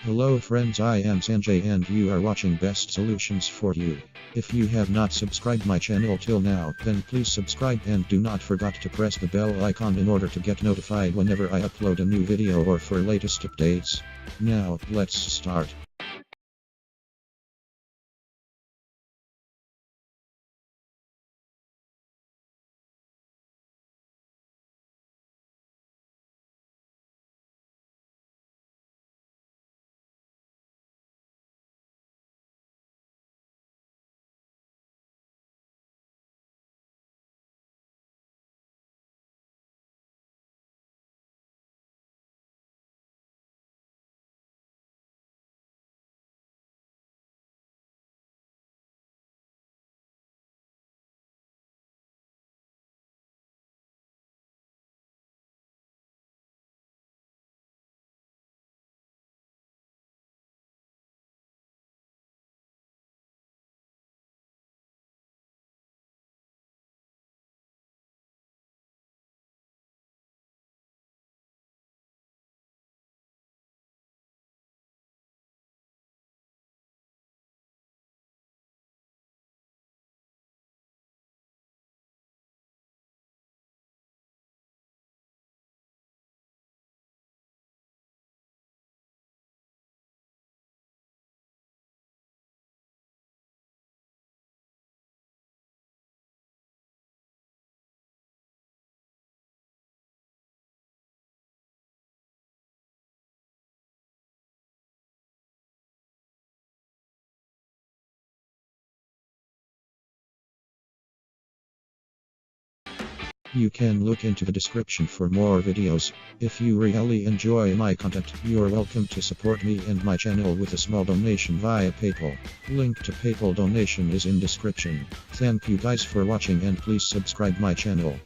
Hello friends, I am Sanjay and you are watching Best Solutions for You. If you have not subscribed my channel till now, then please subscribe and do not forget to press the bell icon in order to get notified whenever I upload a new video or for latest updates. Now, let's start. You can look into the description for more videos. If you really enjoy my content, you're welcome to support me and my channel with a small donation via PayPal. Link to PayPal donation is in description. Thank you guys for watching and please subscribe my channel.